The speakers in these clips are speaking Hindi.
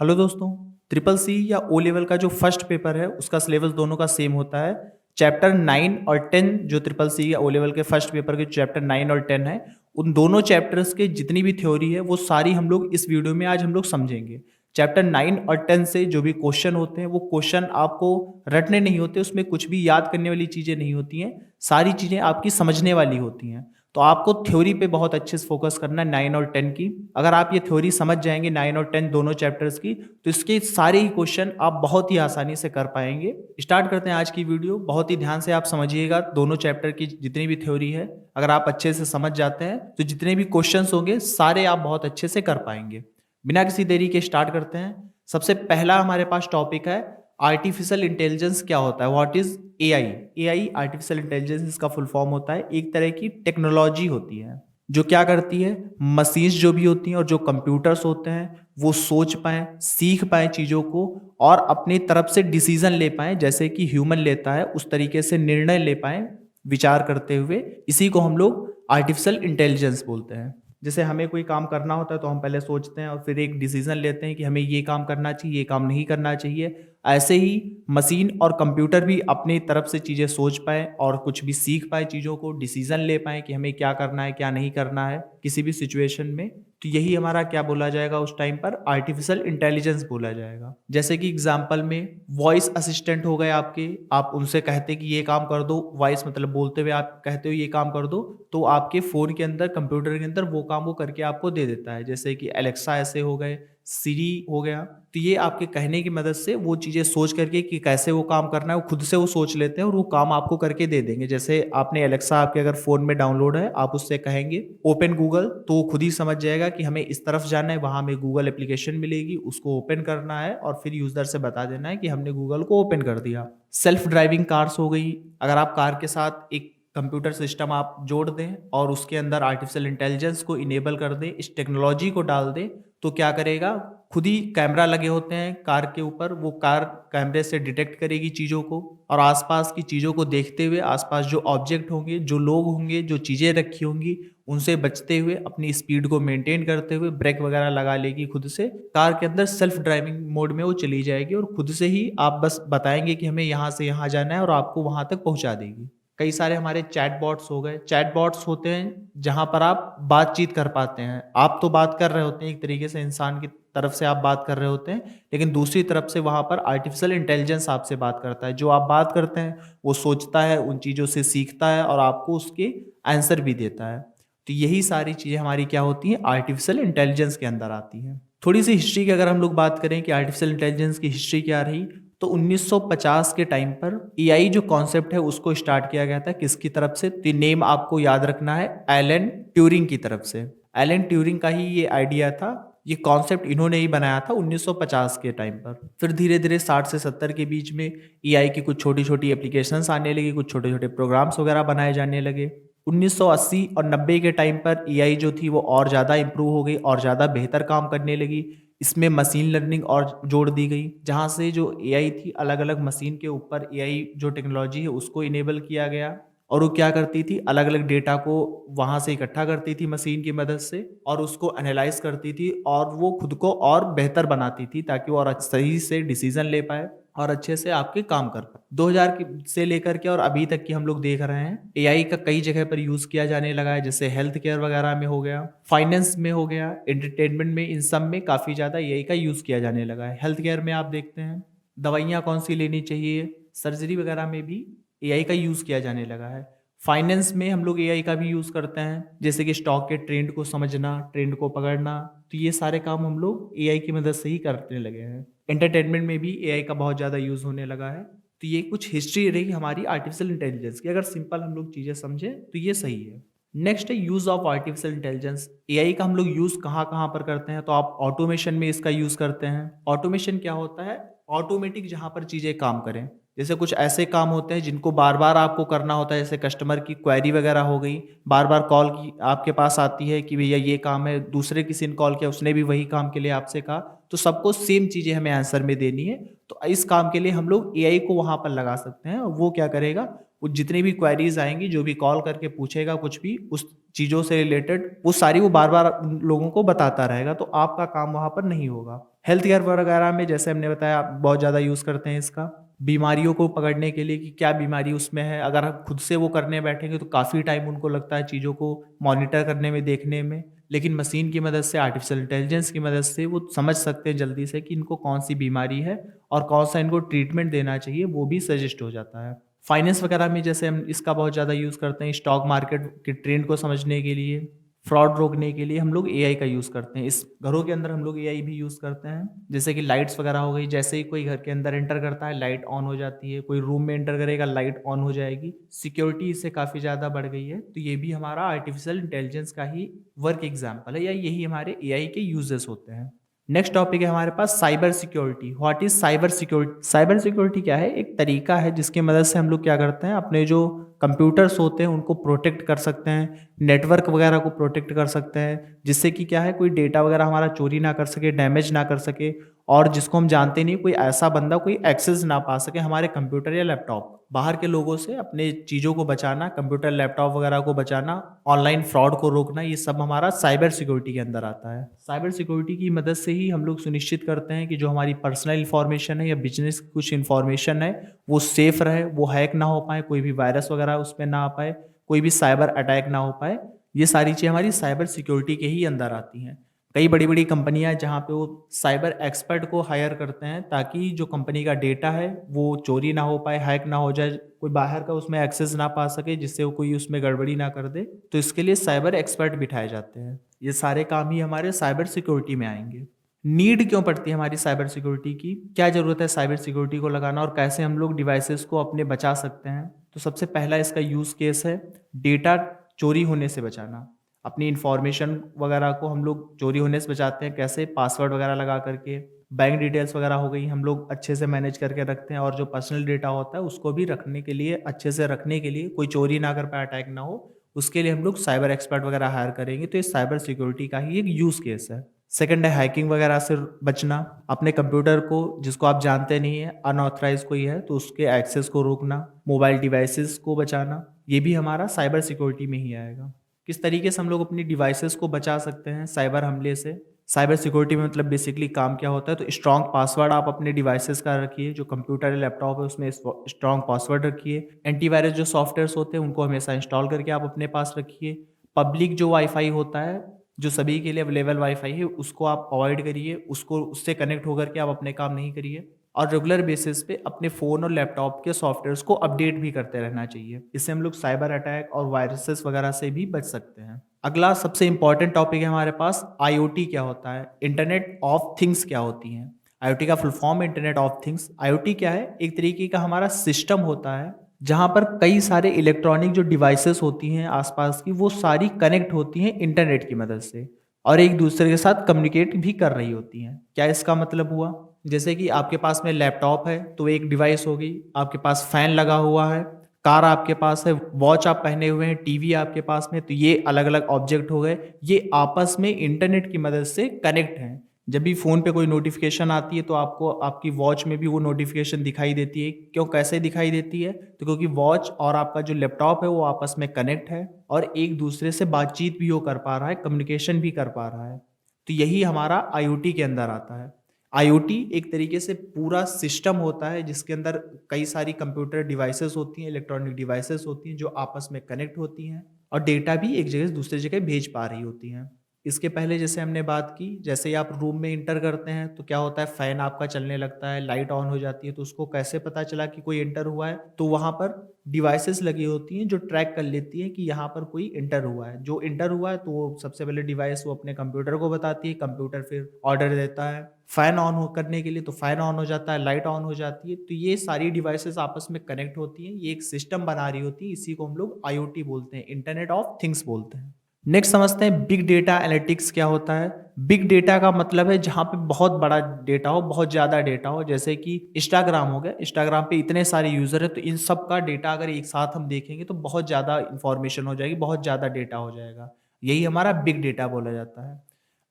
हेलो दोस्तों। ट्रिपल सी या ओ लेवल का जो फर्स्ट पेपर है उसका सिलेबस दोनों का सेम होता है। चैप्टर 9 और 10 जो ट्रिपल सी या ओ लेवल के फर्स्ट पेपर के चैप्टर 9 और 10 है, उन दोनों चैप्टर्स के जितनी भी थ्योरी है वो सारी हम लोग इस वीडियो में आज हम लोग समझेंगे। चैप्टर 9 और 10 से जो भी क्वेश्चन होते हैं वो क्वेश्चन आपको रटने नहीं होते, उसमें कुछ भी याद करने वाली चीज़ें नहीं होती हैं, सारी चीज़ें आपकी समझने वाली होती हैं। तो आपको थ्योरी पे बहुत अच्छे से फोकस करना है 9 और 10 की। अगर आप ये थ्योरी समझ जाएंगे 9 और 10 दोनों चैप्टर्स की, तो इसके सारे ही क्वेश्चन आप बहुत ही आसानी से कर पाएंगे। स्टार्ट करते हैं आज की वीडियो। बहुत ही ध्यान से आप समझिएगा, दोनों चैप्टर की जितनी भी थ्योरी है अगर आप अच्छे से समझ जाते हैं तो जितने भी क्वेश्चंस होंगे सारे आप बहुत अच्छे से कर पाएंगे। बिना किसी देरी के स्टार्ट करते हैं। सबसे पहला हमारे पास टॉपिक है आर्टिफिशियल इंटेलिजेंस क्या होता है, what is AI. AI artificial intelligence इसका फुल फॉर्म होता है, एक तरह की टेक्नोलॉजी होती है जो क्या करती है, मशीन्स जो भी होती हैं और जो कंप्यूटर्स होते हैं वो सोच पाएं, सीख पाएं चीज़ों को और अपनी तरफ से डिसीजन ले पाएं, जैसे कि ह्यूमन लेता है उस तरीके से निर्णय ले पाएं विचार करते हुए। इसी को हम लोग आर्टिफिशियल इंटेलिजेंस बोलते हैं। जैसे हमें कोई काम करना होता है तो हम पहले सोचते हैं और फिर एक डिसीजन लेते हैं कि हमें ये काम करना चाहिए, ये काम नहीं करना चाहिए। ऐसे ही मशीन और कंप्यूटर भी अपनी तरफ से चीज़ें सोच पाए और कुछ भी सीख पाए, चीज़ों को डिसीजन ले पाए कि हमें क्या करना है क्या नहीं करना है किसी भी सिचुएशन में। तो यही हमारा क्या बोला जाएगा उस टाइम पर, आर्टिफिशियल इंटेलिजेंस बोला जाएगा। जैसे कि एग्जांपल में वॉइस असिस्टेंट हो गए आपके, आप उनसे कहते कि ये काम कर दो, वॉइस मतलब बोलते हुए आप कहते हो ये काम कर दो, तो आपके फ़ोन के अंदर कंप्यूटर के अंदर वो काम वो करके आपको दे देता है। जैसे कि एलेक्सा ऐसे हो गए, सीरी हो गया। तो ये आपके कहने की मदद से वो चीज़ें सोच करके कि कैसे वो काम करना है वो खुद से वो सोच लेते हैं और वो काम आपको करके दे देंगे। जैसे आपने एलेक्सा आपके अगर फ़ोन में डाउनलोड है, आप उससे कहेंगे ओपन गूगल, तो वो खुद ही समझ जाएगा कि हमें इस तरफ जाना है, वहाँ हमें गूगल एप्लीकेशन मिलेगी, उसको ओपन करना है और फिर यूज़र से बता देना है कि हमने गूगल को ओपन कर दिया। सेल्फ ड्राइविंग कार्स हो गई। अगर आप कार के साथ एक कंप्यूटर सिस्टम आप जोड़ दें और उसके अंदर आर्टिफिशियल इंटेलिजेंस को इनेबल कर दें, इस टेक्नोलॉजी को डाल दें, तो क्या करेगा, खुद ही कैमरा लगे होते हैं कार के ऊपर, वो कार कैमरे से डिटेक्ट करेगी चीज़ों को और आसपास की चीज़ों को देखते हुए आसपास जो ऑब्जेक्ट होंगे, जो लोग होंगे, जो चीज़ें रखी होंगी, उनसे बचते हुए अपनी स्पीड को मेंटेन करते हुए ब्रेक वगैरह लगा लेगी खुद से। कार के अंदर सेल्फ ड्राइविंग मोड में वो चली जाएगी और खुद से ही आप बस बताएंगे कि हमें यहाँ से यहाँ जाना है और आपको वहाँ तक पहुँचा देगी। कई सारे हमारे चैटबॉट्स हो गए। चैटबॉट्स होते हैं जहाँ पर आप बातचीत कर पाते हैं। आप तो बात कर रहे होते हैं एक तरीके से, इंसान की तरफ से आप बात कर रहे होते हैं, लेकिन दूसरी तरफ से वहाँ पर आर्टिफिशियल इंटेलिजेंस आपसे बात करता है। जो आप बात करते हैं वो सोचता है, उन चीज़ों से सीखता है और आपको उसके आंसर भी देता है। तो यही सारी चीज़ें हमारी क्या होती हैं, आर्टिफिशियल इंटेलिजेंस के अंदर आती हैं। थोड़ी सी हिस्ट्री की अगर हम लोग बात करें कि आर्टिफिशियल इंटेलिजेंस की हिस्ट्री क्या रही, तो 1950 के टाइम पर एआई जो कॉन्सेप्ट है उसको स्टार्ट किया गया था। किसकी तरफ से, तो नेम आपको याद रखना है, एलन ट्यूरिंग की तरफ से। एलन ट्यूरिंग का ही ये आइडिया था, ये कॉन्सेप्ट इन्होंने ही बनाया था 1950 के टाइम पर। फिर धीरे धीरे 60 से 70 के बीच में एआई की कुछ छोटी छोटी एप्लीकेशंस आने लगी, कुछ छोटे छोटे प्रोग्राम्स वगैरह बनाए जाने लगे। 1980 और 90 के टाइम पर एआई जो थी वो और ज़्यादा इंप्रूव हो गई और ज़्यादा बेहतर काम करने लगी। इसमें मशीन लर्निंग और जोड़ दी गई, जहाँ से जो एआई थी अलग अलग मशीन के ऊपर एआई जो टेक्नोलॉजी है उसको इनेबल किया गया और वो क्या करती थी, अलग अलग डेटा को वहाँ से इकट्ठा करती थी मशीन की मदद से और उसको एनालाइज करती थी और वो खुद को और बेहतर बनाती थी ताकि वो और सही से डिसीजन ले पाए और अच्छे से आपके काम कर पाए। 2000 से लेकर के और अभी तक की हम लोग देख रहे हैं एआई का कई जगह पर यूज किया जाने लगा है। जैसे हेल्थ केयर वगैरह में हो गया, फाइनेंस में हो गया, एंटरटेनमेंट में, इन सब में काफी ज्यादा एआई का यूज किया जाने लगा है। हेल्थ केयर में आप देखते हैं दवाइयाँ कौन सी लेनी चाहिए, सर्जरी वगैरह में भी एआई का यूज किया जाने लगा है। फाइनेंस में हम लोग एआई का भी यूज करते हैं, जैसे कि स्टॉक के ट्रेंड को समझना, ट्रेंड को पकड़ना, तो ये सारे काम हम लोग एआई की मदद से ही करने लगे हैं। एंटरटेनमेंट में भी एआई का बहुत ज़्यादा यूज़ होने लगा है। तो ये कुछ हिस्ट्री रही हमारी आर्टिफिशियल इंटेलिजेंस की। अगर सिंपल हम लोग चीज़ें समझें तो ये सही है। नेक्स्ट है use of artificial intelligence. AI का हम लोग यूज़ कहाँ कहाँ पर करते हैं, तो आप ऑटोमेशन में इसका यूज़ करते हैं। ऑटोमेशन क्या होता है, ऑटोमेटिक जहाँ पर चीज़ें काम करें। जैसे कुछ ऐसे काम होते हैं जिनको बार बार आपको करना होता है, जैसे कस्टमर की क्वेरी वगैरह हो गई, बार बार कॉल की आपके पास आती है कि भैया ये काम है, दूसरे किसी ने कॉल किया उसने भी वही काम के लिए आपसे कहा, तो सबको सेम चीज़ें हमें आंसर में देनी है। तो इस काम के लिए हम लोग एआई को वहाँ पर लगा सकते हैं और वो क्या करेगा, वो जितनी भी क्वेरीज आएंगी, जो भी कॉल करके पूछेगा कुछ भी उस चीज़ों से रिलेटेड, वो सारी वो बार बार लोगों को बताता रहेगा, तो आपका काम वहाँ पर नहीं होगा। हेल्थ केयर वगैरह में जैसे हमने बताया आप बहुत ज़्यादा यूज़ करते हैं इसका, बीमारियों को पकड़ने के लिए कि क्या बीमारी उसमें है। अगर हम खुद से वो करने बैठेंगे तो काफ़ी टाइम उनको लगता है चीज़ों को मॉनिटर करने में, देखने में। लेकिन मशीन की मदद से, आर्टिफिशियल इंटेलिजेंस की मदद से वो समझ सकते हैं जल्दी से कि इनको कौन-सी बीमारी है और कौन-सा इनको ट्रीटमेंट देना चाहिए, वो भी सजेस्ट हो जाता है। फाइनेंस वगैरह में जैसे हम इसका बहुत ज़्यादा यूज़ करते हैं, स्टॉक मार्केट के ट्रेंड को समझने के लिए, फ्रॉड रोकने के लिए हम लोग एआई का यूज़ करते हैं। इस घरों के अंदर हम लोग एआई भी यूज़ करते हैं, जैसे कि लाइट्स वगैरह हो गई, जैसे ही कोई घर के अंदर एंटर करता है लाइट ऑन हो जाती है, कोई रूम में एंटर करेगा लाइट ऑन हो जाएगी। सिक्योरिटी इससे काफ़ी ज़्यादा बढ़ गई है, तो ये भी हमारा आर्टिफिशियल इंटेलिजेंस का ही वर्क एग्जाम्पल है, या यही हमारे एआई के यूजेस होते हैं। नेक्स्ट टॉपिक है हमारे पास cyber security. What is cyber security? Cyber security क्या है? एक तरीका है जिसकी मदद से हम लोग क्या करते हैं, अपने जो कंप्यूटर्स होते हैं उनको प्रोटेक्ट कर सकते हैं, नेटवर्क वगैरह को प्रोटेक्ट कर सकते हैं, जिससे कि क्या है, कोई डेटा वगैरह हमारा चोरी ना कर सके, डैमेज ना कर सके, और जिसको हम जानते नहीं, कोई ऐसा बंदा कोई एक्सेस ना पा सके हमारे कंप्यूटर या लैपटॉप। बाहर के लोगों से अपने चीज़ों को बचाना, कंप्यूटर लैपटॉप वगैरह को बचाना, ऑनलाइन फ्रॉड को रोकना, ये सब हमारा साइबर सिक्योरिटी के अंदर आता है। साइबर सिक्योरिटी की मदद से ही हम लोग सुनिश्चित करते हैं कि जो हमारी पर्सनल इन्फॉर्मेशन है या बिजनेस की कुछ इन्फॉर्मेशन है वो सेफ रहे, वो हैक ना हो पाए, कोई भी वायरस वगैरह उसमें ना आ पाए, कोई भी साइबर अटैक ना हो पाए। ये सारी चीज़ें हमारी साइबर सिक्योरिटी के ही अंदर आती हैं। कई बड़ी-बड़ी कंपनियाँ हैं जहाँ पे वो साइबर एक्सपर्ट को हायर करते हैं ताकि जो कंपनी का डेटा है वो चोरी ना हो पाए, हैक ना हो जाए, कोई बाहर का उसमें एक्सेस ना पा सके जिससे वो कोई उसमें गड़बड़ी ना कर दे। तो इसके लिए साइबर एक्सपर्ट बिठाए जाते हैं। ये सारे काम ही हमारे साइबर सिक्योरिटी में आएँगे। नीड क्यों पड़ती है हमारी साइबर सिक्योरिटी की? क्या ज़रूरत है साइबर सिक्योरिटी को लगाना और कैसे हम लोग डिवाइसेज़ को अपने बचा सकते हैं? तो सबसे पहला इसका यूज़ केस है डेटा चोरी होने से बचाना। अपनी इन्फॉर्मेशन वगैरह को हम लोग चोरी होने से बचाते हैं कैसे? पासवर्ड वगैरह लगा करके, बैंक डिटेल्स वगैरह हो गई, हम लोग अच्छे से मैनेज करके रखते हैं, और जो पर्सनल डेटा होता है उसको भी रखने के लिए, अच्छे से रखने के लिए, कोई चोरी ना कर पाए, अटैक ना हो, उसके लिए हम लोग साइबर एक्सपर्ट वगैरह हायर करेंगे। तो ये साइबर सिक्योरिटी का ही एक यूज़ केस है। सेकंड है हैकिंग वगैरह से बचना। अपने कंप्यूटर को, जिसको आप जानते नहीं है, अनऑथराइज़ कोई है तो उसके एक्सेस को रोकना, मोबाइल डिवाइसेज़ को बचाना, ये भी हमारा साइबर सिक्योरिटी में ही आएगा। किस तरीके से हम लोग अपनी डिवाइसेज़ को बचा सकते हैं साइबर हमले से? साइबर सिक्योरिटी में मतलब बेसिकली काम क्या होता है, तो स्ट्रॉन्ग पासवर्ड आप अपने डिवाइसेज़ का रखिए, जो कंप्यूटर या लैपटॉप है उसमें स्ट्रॉन्ग पासवर्ड रखिए। एंटीवायरस जो सॉफ्टवेयर्स होते हैं उनको हमेशा इंस्टॉल करके आप अपने पास रखिए। पब्लिक जो वाईफ़ाई होता है, जो सभी के लिए अवेलेबल वाईफ़ाई है, उसको आप अवॉइड करिए, उसको, उससे कनेक्ट होकर के आप अपने काम नहीं करिए। और रेगुलर बेसिस पे अपने फ़ोन और लैपटॉप के सॉफ्टवेयर्स को अपडेट भी करते रहना चाहिए। इससे हम लोग साइबर अटैक और वायरसेस वगैरह से भी बच सकते हैं। अगला सबसे इम्पोर्टेंट टॉपिक है हमारे पास, आईओटी क्या होता है? इंटरनेट ऑफ थिंग्स क्या होती हैं? आईओटी का फुल फॉर्म है इंटरनेट ऑफ थिंग्स। आईओटी क्या है? एक तरीके का हमारा सिस्टम होता है जहाँ पर कई सारे इलेक्ट्रॉनिक जो डिवाइसेस होती हैं आसपास की, वो सारी कनेक्ट होती हैं इंटरनेट की मदद से और एक दूसरे के साथ कम्युनिकेट भी कर रही होती हैं। क्या इसका मतलब हुआ? जैसे कि आपके पास में लैपटॉप है तो एक डिवाइस हो गई, आपके पास फैन लगा हुआ है, कार आपके पास है, वॉच आप पहने हुए हैं, टीवी आपके पास में, तो ये अलग अलग ऑब्जेक्ट हो गए। ये आपस में इंटरनेट की मदद से कनेक्ट हैं। जब भी फ़ोन पे कोई नोटिफिकेशन आती है तो आपको आपकी वॉच में भी वो नोटिफिकेशन दिखाई देती है। क्यों, कैसे दिखाई देती है? तो क्योंकि वॉच और आपका जो लैपटॉप है वो आपस में कनेक्ट है और एक दूसरे से बातचीत भी वो कर पा रहा है, कम्युनिकेशन भी कर पा रहा है। तो यही हमारा आईओटी के अंदर आता है। आईओटी एक तरीके से पूरा सिस्टम होता है जिसके अंदर कई सारी कंप्यूटर डिवाइसेस होती हैं, इलेक्ट्रॉनिक डिवाइसेस होती हैं जो आपस में कनेक्ट होती हैं और डेटा भी एक जगह से दूसरी जगह भेज पा रही होती हैं। इसके पहले जैसे हमने बात की, जैसे ही आप रूम में इंटर करते हैं तो क्या होता है, फैन आपका चलने लगता है, लाइट ऑन हो जाती है, तो उसको कैसे पता चला कि कोई एंटर हुआ है? तो वहाँ पर डिवाइसेस लगी होती हैं जो ट्रैक कर लेती हैं कि यहाँ पर कोई एंटर हुआ है। जो एंटर हुआ है तो वो सबसे पहले डिवाइस वो अपने कंप्यूटर को बताती है, कंप्यूटर फिर ऑर्डर देता है फैन ऑन हो करने के लिए, तो फैन ऑन हो जाता है, लाइट ऑन हो जाती है। तो ये सारी डिवाइसेस आपस में कनेक्ट होती हैं, ये एक सिस्टम बना रही होती है। इसी को हम लोग आईओटी बोलते हैं, इंटरनेट ऑफ थिंग्स बोलते हैं। नेक्स्ट समझते हैं बिग डेटा एनालिटिक्स क्या होता है। बिग डेटा का मतलब है जहाँ पे बहुत बड़ा डेटा हो, बहुत ज़्यादा डेटा हो, जैसे कि इंस्टाग्राम हो गया। इंस्टाग्राम पे इतने सारे यूज़र है तो इन सब का डेटा अगर एक साथ हम देखेंगे तो बहुत ज़्यादा इंफॉर्मेशन हो जाएगी, बहुत ज़्यादा डेटा हो जाएगा। यही हमारा बिग डेटा बोला जाता है।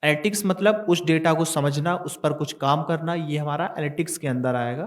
एनालिटिक्स मतलब उस डेटा को समझना, उस पर कुछ काम करना, ये हमारा एनालिटिक्स के अंदर आएगा।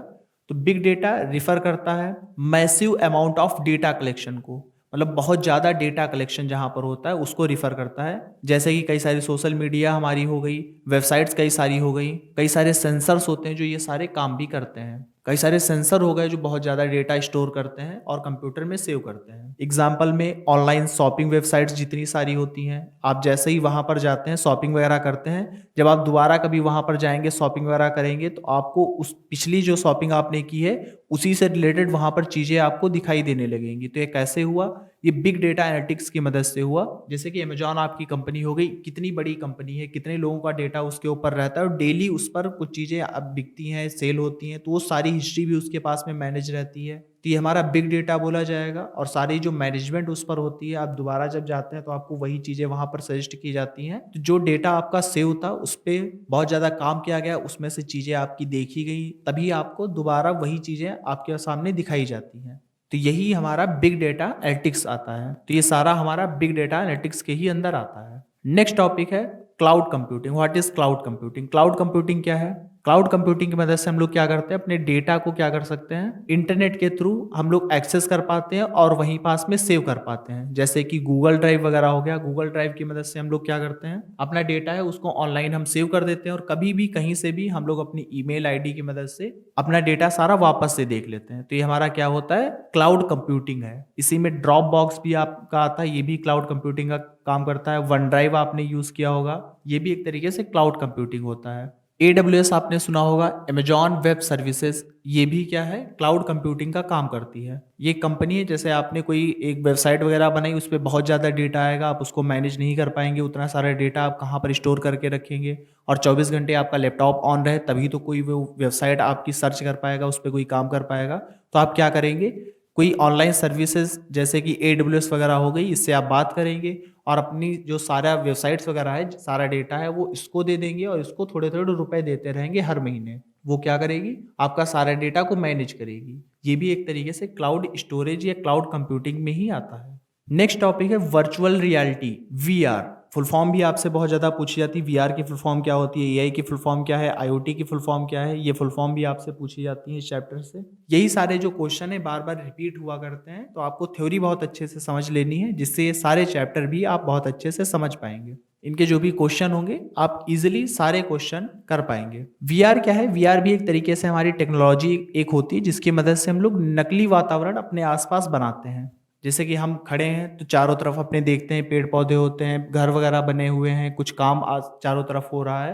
तो बिग डेटा रिफर करता है massive amount of data collection को, मतलब बहुत ज़्यादा डेटा कलेक्शन जहाँ पर होता है उसको रिफ़र करता है। जैसे कि कई सारी सोशल मीडिया हमारी हो गई, वेबसाइट्स कई सारी हो गई, कई सारे सेंसर्स होते हैं जो ये सारे काम भी करते हैं। कई सारे सेंसर हो गए जो बहुत ज़्यादा डेटा स्टोर करते हैं और कंप्यूटर में सेव करते हैं। एग्जाम्पल में ऑनलाइन शॉपिंग वेबसाइट्स जितनी सारी होती हैं, आप जैसे ही वहाँ पर जाते हैं शॉपिंग वगैरह करते हैं, जब आप दोबारा कभी वहाँ पर जाएंगे शॉपिंग वगैरह करेंगे तो आपको उस पिछली जो शॉपिंग आपने की है उसी से रिलेटेड वहाँ पर चीज़ें आपको दिखाई देने लगेंगी। तो ये कैसे हुआ? ये बिग डेटा एनालिटिक्स की मदद से हुआ। जैसे कि अमेजॉन आपकी कंपनी हो गई, कितनी बड़ी कंपनी है, कितने लोगों का डेटा उसके ऊपर रहता है और डेली उस पर कुछ चीज़ें अब बिकती हैं, सेल होती हैं, तो वो सारी हिस्ट्री भी उसके पास में मैनेज रहती है। तो ये हमारा बिग डेटा बोला जाएगा और सारी जो मैनेजमेंट उस पर होती है, आप दोबारा जब जाते हैं तो आपको वही चीज़ें वहाँ पर सजेस्ट की जाती हैं। तो जो डेटा आपका सेव था उस पे बहुत ज़्यादा काम किया गया, उसमें से चीज़ें आपकी देखी गई, तभी आपको दोबारा वही चीज़ें आपके सामने दिखाई जाती हैं। तो यही हमारा बिग डेटा एनालिटिक्स आता है। तो ये सारा हमारा बिग डेटा एनालिटिक्स के ही अंदर आता है। नेक्स्ट टॉपिक है cloud computing. What is cloud computing? Cloud computing क्या है? क्लाउड कंप्यूटिंग की मदद से हम लोग क्या करते हैं, अपने डेटा को क्या कर सकते हैं, इंटरनेट के थ्रू हम लोग एक्सेस कर पाते हैं और वहीं पास में सेव कर पाते हैं। जैसे कि गूगल ड्राइव वगैरह हो गया, गूगल ड्राइव की मदद से हम लोग क्या करते हैं, अपना डेटा है उसको ऑनलाइन हम सेव कर देते हैं और कभी भी कहीं से भी हम लोग अपनी ईमेल आईडी की मदद से अपना डेटा सारा वापस से देख लेते हैं। तो ये हमारा क्या होता है, क्लाउड कंप्यूटिंग है। इसी में ड्रॉप बॉक्स भी आपका आता है, ये भी क्लाउड कंप्यूटिंग का काम करता है। वन ड्राइव आपने यूज किया होगा, ये भी एक तरीके से क्लाउड कंप्यूटिंग होता है। AWS आपने सुना होगा, अमेजॉन वेब सर्विसेज, ये भी क्या है, क्लाउड कंप्यूटिंग का काम करती है। ये कंपनी है, जैसे आपने कोई एक वेबसाइट वगैरह बनाई, उस पर बहुत ज़्यादा डेटा आएगा, आप उसको मैनेज नहीं कर पाएंगे, उतना सारा डेटा आप कहाँ पर स्टोर करके रखेंगे, और 24 घंटे आपका लैपटॉप ऑन रहे तभी तो कोई वो वेबसाइट आपकी सर्च कर पाएगा, उस पर कोई काम कर पाएगा। तो आप क्या करेंगे, कोई ऑनलाइन सर्विसेज जैसे कि AWS वगैरह हो गई, इससे आप बात करेंगे और अपनी जो सारा वेबसाइट्स वगैरह है, सारा डेटा है, वो इसको दे देंगे और इसको थोड़े थोड़े रुपए देते रहेंगे हर महीने। वो क्या करेगी, आपका सारा डेटा को मैनेज करेगी। ये भी एक तरीके से क्लाउड स्टोरेज या क्लाउड कंप्यूटिंग में ही आता है। नेक्स्ट टॉपिक है virtual reality, VR। Full form भी आपसे बहुत ज़्यादा पूछी जाती है। VR की फुल फॉर्म क्या होती है, AI की फुल फॉर्म क्या है, IoT की फुल फॉर्म क्या है, ये फुल फॉर्म भी आपसे पूछी जाती है इस चैप्टर से। यही सारे जो क्वेश्चन है बार बार रिपीट हुआ करते हैं, तो आपको थ्योरी बहुत अच्छे से समझ लेनी है, जिससे ये सारे चैप्टर भी आप बहुत अच्छे से समझ पाएंगे। इनके जो भी क्वेश्चन होंगे आप इजिली सारे क्वेश्चन कर पाएंगे। VR क्या है? VR भी एक तरीके से हमारी टेक्नोलॉजी एक होती है जिसकी मदद से हम लोग नकली वातावरण अपने आसपास बनाते हैं। जैसे कि हम खड़े हैं तो चारों तरफ अपने देखते हैं पेड़ पौधे होते हैं, घर वगैरह बने हुए हैं, कुछ काम आज चारों तरफ हो रहा है।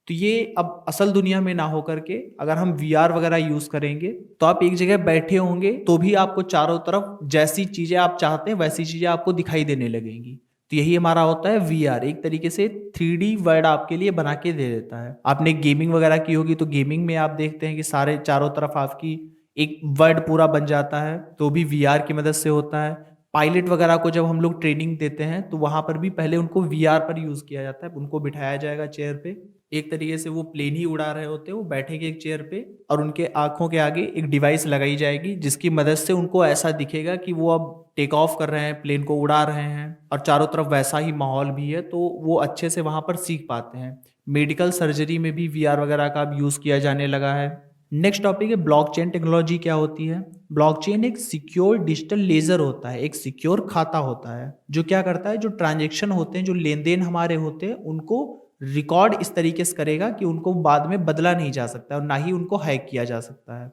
तो ये अब असल दुनिया में ना हो करके अगर हम VR वगैरह यूज करेंगे तो आप एक जगह बैठे होंगे तो भी आपको चारों तरफ जैसी चीजें आप चाहते हैं वैसी चीजें आपको दिखाई देने लगेंगी। तो यही हमारा होता है VR, एक तरीके से 3D वर्ल्ड आपके लिए बना के दे देता है। आपने गेमिंग वगैरह की होगी तो गेमिंग में आप देखते हैं कि सारे चारों तरफ आपकी एक वर्ल्ड पूरा बन जाता है, तो भी VR की मदद से होता है। पायलट वगैरह को जब हम लोग ट्रेनिंग देते हैं तो वहां पर भी पहले उनको VR पर यूज किया जाता है। उनको बिठाया जाएगा चेयर पे, एक तरीके से वो प्लेन ही उड़ा रहे होते हैं, वो बैठेंगे एक चेयर पे और उनके आंखों के आगे एक डिवाइस लगाई जाएगी जिसकी मदद से उनको ऐसा दिखेगा कि वो अब टेक ऑफ कर रहे हैं, प्लेन को उड़ा रहे हैं और चारों तरफ वैसा ही माहौल भी है, तो वो अच्छे से वहां पर सीख पाते हैं। मेडिकल सर्जरी में भी VR वगैरह का अब यूज किया जाने लगा है। नेक्स्ट टॉपिक है ब्लॉकचेन टेक्नोलॉजी। क्या होती है? ब्लॉकचेन एक सिक्योर डिजिटल लेजर होता है, एक सिक्योर खाता होता है जो क्या करता है, जो ट्रांजेक्शन होते हैं, जो लेन देन हमारे होते हैं, उनको रिकॉर्ड इस तरीके से करेगा कि उनको बाद में बदला नहीं जा सकता और ना ही उनको हैक किया जा सकता है।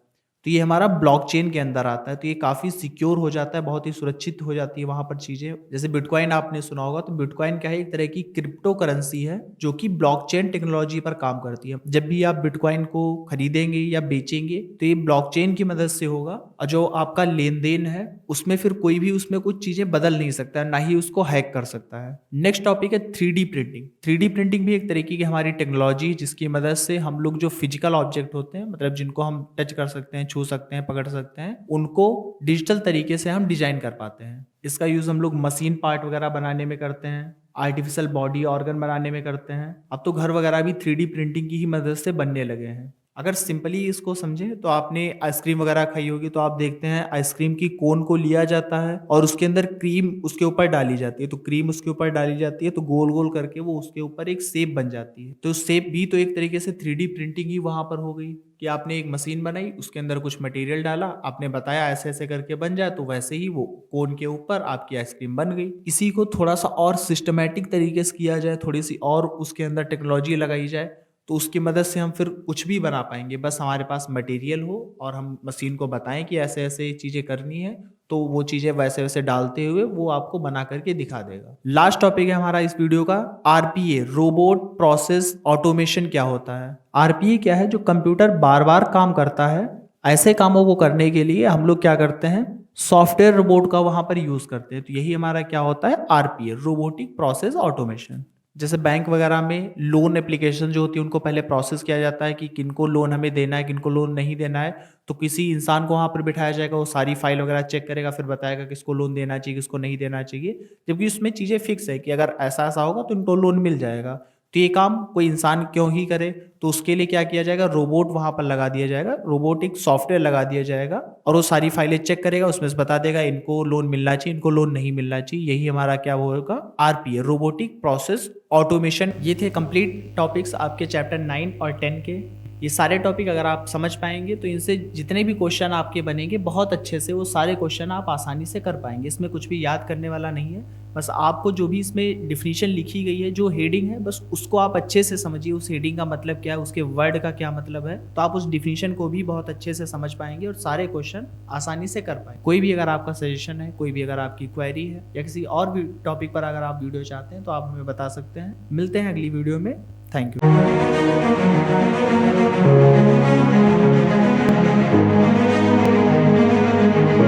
तो ये हमारा ब्लॉकचेन के अंदर आता है। तो ये काफ़ी सिक्योर हो जाता है, बहुत ही सुरक्षित हो जाती है वहाँ पर चीज़ें। जैसे बिटकॉइन आपने सुना होगा, तो बिटकॉइन क्या है, एक तरह की क्रिप्टो करेंसी है जो कि ब्लॉकचेन टेक्नोलॉजी पर काम करती है। जब भी आप बिटकॉइन को खरीदेंगे या बेचेंगे तो ये ब्लॉकचेन की मदद से होगा और जो आपका लेन देन है उसमें फिर कोई भी उसमें कुछ चीज़ें बदल नहीं सकता है, ना ही उसको हैक कर सकता है। नेक्स्ट टॉपिक है 3D प्रिंटिंग। 3D प्रिंटिंग भी एक तरीके की हमारी टेक्नोलॉजी जिसकी मदद से हम लोग जो फिजिकल ऑब्जेक्ट होते हैं, मतलब जिनको हम टच कर सकते हैं, छू सकते हैं, पकड़ सकते हैं, उनको डिजिटल तरीके से हम डिजाइन कर पाते हैं। इसका यूज हम लोग मशीन पार्ट वगैरह बनाने में करते हैं, आर्टिफिशियल बॉडी ऑर्गन बनाने में करते हैं। अब तो घर वगैरह भी 3D प्रिंटिंग की ही मदद से बनने लगे हैं। अगर सिंपली इसको समझें तो आपने आइसक्रीम वगैरह खाई होगी, तो आप देखते हैं आइसक्रीम की कोन को लिया जाता है और उसके अंदर क्रीम उसके ऊपर डाली जाती है। तो क्रीम उसके ऊपर डाली जाती है तो गोल गोल करके वो उसके ऊपर एक शेप बन जाती है। तो शेप भी तो एक तरीके से 3D प्रिंटिंग ही वहां पर हो गई कि आपने एक मशीन बनाई, उसके अंदर कुछ मटेरियल डाला, आपने बताया ऐसे ऐसे करके बन जाए, तो वैसे ही वो कोन के ऊपर आपकी आइसक्रीम बन गई। इसी को थोड़ा सा और सिस्टमेटिक तरीके से किया जाए, थोड़ी सी और उसके अंदर टेक्नोलॉजी लगाई जाए, तो उसकी मदद से हम फिर कुछ भी बना पाएंगे। बस हमारे पास मटेरियल हो और हम मशीन को बताएं कि ऐसे ऐसे चीज़ें करनी है, तो वो चीज़ें वैसे वैसे डालते हुए वो आपको बना करके दिखा देगा। लास्ट टॉपिक है हमारा इस वीडियो का आरपीए, रोबोट प्रोसेस ऑटोमेशन क्या होता है। आरपीए क्या है? जो कंप्यूटर बार बार काम करता है, ऐसे कामों को करने के लिए हम लोग क्या करते हैं, सॉफ्टवेयर रोबोट का वहां पर यूज करते हैं। तो यही हमारा क्या होता है, आरपीए, रोबोटिक प्रोसेस ऑटोमेशन। जैसे बैंक वगैरह में लोन एप्लीकेशन जो होती है उनको पहले प्रोसेस किया जाता है कि किनको लोन हमें देना है, किनको लोन नहीं देना है। तो किसी इंसान को वहाँ पर बिठाया जाएगा, वो सारी फाइल वगैरह चेक करेगा, फिर बताएगा किसको लोन देना चाहिए, किसको नहीं देना चाहिए। जबकि उसमें चीज़ें फिक्स है कि अगर ऐसा ऐसा होगा तो इनको लोन मिल जाएगा। तो ये काम कोई इंसान क्यों ही करे, तो उसके लिए क्या किया जाएगा, रोबोट वहां पर लगा दिया जाएगा, रोबोटिक सॉफ्टवेयर लगा दिया जाएगा और वो सारी फाइलें चेक करेगा, उसमें से बता देगा इनको लोन मिलना चाहिए, इनको लोन नहीं मिलना चाहिए। यही हमारा क्या होगा, आरपीए, रोबोटिक प्रोसेस ऑटोमेशन। ये थे कंप्लीट टॉपिक्स आपके चैप्टर 9 और 10 के। ये सारे टॉपिक अगर आप समझ पाएंगे तो इनसे जितने भी क्वेश्चन आपके बनेंगे बहुत अच्छे से, वो सारे क्वेश्चन आप आसानी से कर पाएंगे। इसमें कुछ भी याद करने वाला नहीं है। बस आपको जो भी इसमें डिफिनीशन लिखी गई है, जो हेडिंग है, बस उसको आप अच्छे से समझिए, उस हेडिंग का मतलब क्या है, उसके वर्ड का क्या मतलब है, तो आप उस डिफिनीशन को भी बहुत अच्छे से समझ पाएंगे और सारे क्वेश्चन आसानी से कर पाएंगे। कोई भी अगर आपका सजेशन है, कोई भी अगर आपकी क्वेरी है या किसी और भी टॉपिक पर अगर आप वीडियो चाहते हैं तो आप हमें बता सकते हैं। मिलते हैं अगली वीडियो में। Thank you.